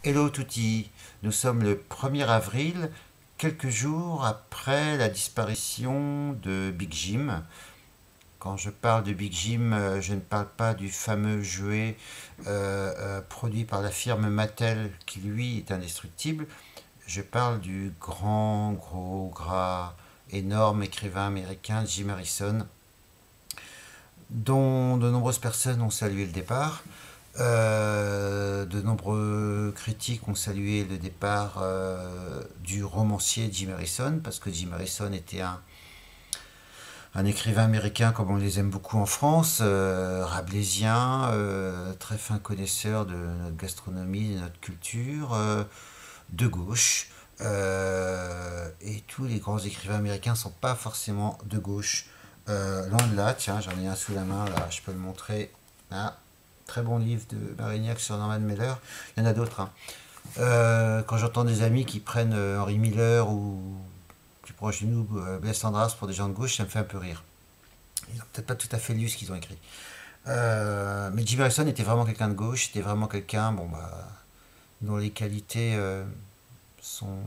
Hello Tutti, nous sommes le 1er avril, quelques jours après la disparition de Big Jim. Quand je parle de Big Jim, je ne parle pas du fameux jouet produit par la firme Mattel qui lui est indestructible. Je parle du grand, gros, gras, énorme écrivain américain Jim Harrison, dont de nombreuses personnes ont salué le départ. De nombreux critiques ont salué le départ du romancier Jim Harrison, parce que Jim Harrison était un écrivain américain comme on les aime beaucoup en France, rabelaisien, très fin connaisseur de notre gastronomie, de notre culture, de gauche. Et tous les grands écrivains américains ne sont pas forcément de gauche. Loin de là, tiens, j'en ai un sous la main, là, je peux le montrer. Ah, très bon livre de Marignac sur Norman Mailer. Il y en a d'autres, hein. Quand j'entends des amis qui prennent Henry Miller ou plus proche de nous, Blaise Cendrars pour des gens de gauche, ça me fait un peu rire. Ils n'ont peut-être pas tout à fait lu ce qu'ils ont écrit. Mais Jim Harrison était vraiment quelqu'un de gauche, c'était vraiment quelqu'un bon, bah, dont les qualités sont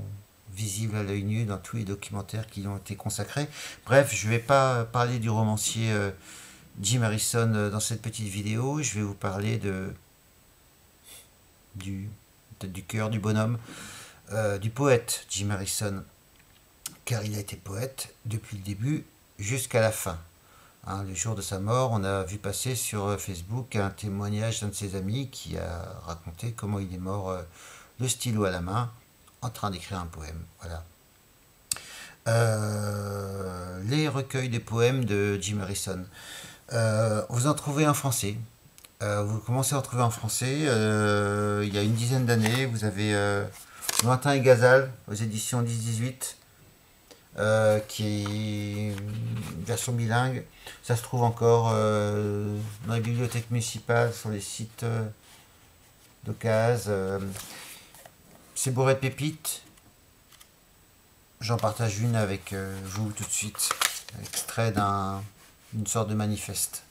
visibles à l'œil nu dans tous les documentaires qui ont été consacrés. Bref, je ne vais pas parler du romancier Jim Harrison dans cette petite vidéo, je vais vous parler du, du cœur du bonhomme, du poète Jim Harrison, car il a été poète depuis le début jusqu'à la fin. Hein, le jour de sa mort, on a vu passer sur Facebook un témoignage d'un de ses amis qui a raconté comment il est mort le stylo à la main, en train d'écrire un poème. Voilà. Les recueils de poèmes de Jim Harrison. Vous en trouvez en français. Vous commencez à en trouver en français. Il y a une dizaine d'années, vous avez Lointain et Gazal aux éditions 10-18, qui est une version bilingue. Ça se trouve encore dans les bibliothèques municipales, sur les sites d'occasion. C'est bourré de pépites. J'en partage une avec vous tout de suite. Extrait d'une sorte de manifeste.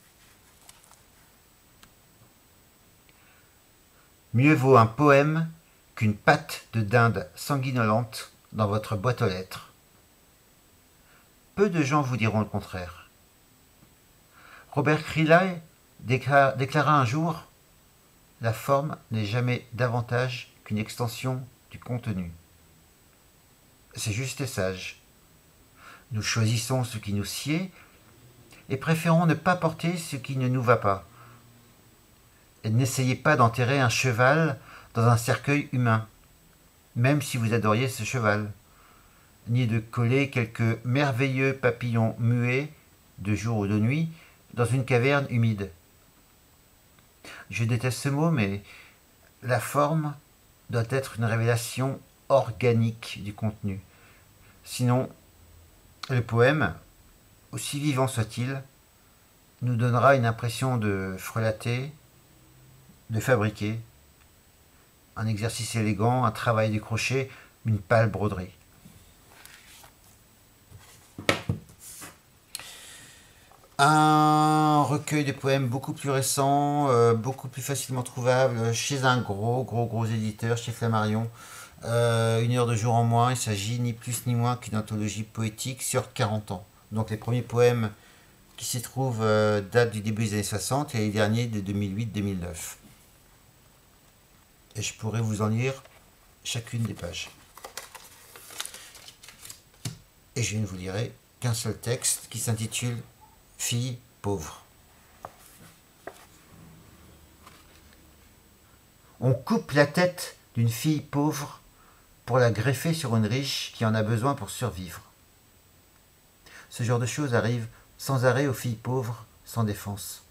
Mieux vaut un poème qu'une pâte de dinde sanguinolente dans votre boîte aux lettres. Peu de gens vous diront le contraire. Robert Crilay déclara un jour « La forme n'est jamais davantage qu'une extension du contenu ». C'est juste et sage. Nous choisissons ce qui nous sied et préférons ne pas porter ce qui ne nous va pas. Et n'essayez pas d'enterrer un cheval dans un cercueil humain, même si vous adoriez ce cheval, ni de coller quelques merveilleux papillons muets, de jour ou de nuit, dans une caverne humide. Je déteste ce mot, mais la forme doit être une révélation organique du contenu. Sinon, le poème, aussi vivant soit-il, nous donnera une impression de frelater, de fabriquer, un exercice élégant, un travail du crochet, une pâle broderie. Un recueil de poèmes beaucoup plus récent, beaucoup plus facilement trouvable chez un gros éditeur, chez Flammarion. Une heure de jour en moins, il s'agit ni plus ni moins qu'une anthologie poétique sur 40 ans. Donc les premiers poèmes qui s'y trouvent datent du début des années 60 et les derniers de 2008-2009. Et je pourrais vous en lire chacune des pages. Et je ne vous lirai qu'un seul texte qui s'intitule « Fille pauvre ». On coupe la tête d'une fille pauvre pour la greffer sur une riche qui en a besoin pour survivre. Ce genre de choses arrive sans arrêt aux filles pauvres sans défense.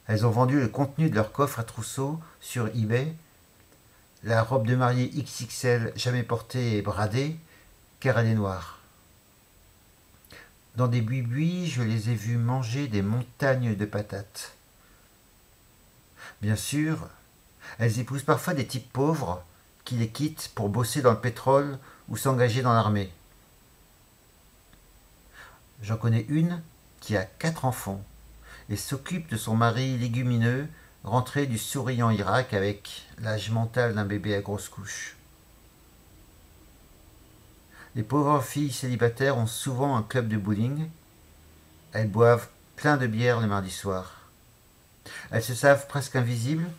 Elles ont vendu le contenu de leur coffre à trousseau sur eBay, la robe de mariée XXL jamais portée et bradée, car elle est noire. Dans des buis-buis, je les ai vues manger des montagnes de patates. Bien sûr, elles épousent parfois des types pauvres qui les quittent pour bosser dans le pétrole ou s'engager dans l'armée. J'en connais une qui a 4 enfants et s'occupe de son mari légumineux rentrée du souriant Irak avec l'âge mental d'un bébé à grosse couche. Les pauvres filles célibataires ont souvent un club de bowling. Elles boivent plein de bière le mardi soir. Elles se savent presque invisibles,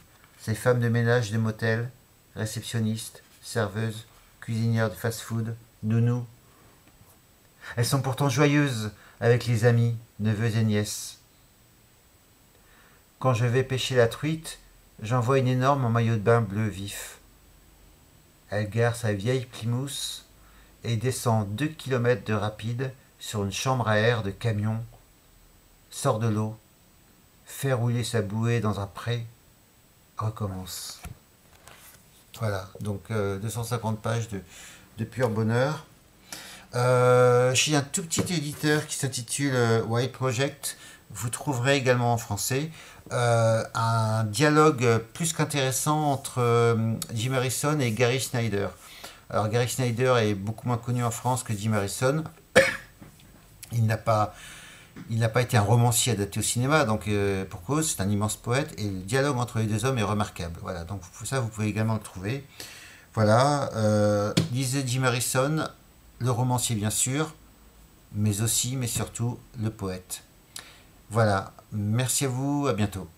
ces femmes de ménage de motel, réceptionnistes, serveuses, cuisinières de fast-food, nounous. Elles sont pourtant joyeuses avec les amis, neveux et nièces. Quand je vais pêcher la truite, j'envoie une énorme en maillot de bain bleu vif. Elle gare sa vieille Plymouth et descend 2 kilomètres de rapide sur une chambre à air de camion, sort de l'eau, fait rouler sa bouée dans un pré, recommence. Voilà, donc 250 pages de pur bonheur. Chez un tout petit éditeur qui s'intitule White Project, vous trouverez également en français un dialogue plus qu'intéressant entre Jim Harrison et Gary Snyder. Alors Gary Snyder est beaucoup moins connu en France que Jim Harrison. Il n'a pas été un romancier adapté au cinéma, donc pour cause, c'est un immense poète, et le dialogue entre les deux hommes est remarquable. Voilà, donc ça, vous pouvez également le trouver. Voilà, lisez Jim Harrison, le romancier bien sûr, mais aussi, mais surtout, le poète. Voilà, merci à vous, à bientôt.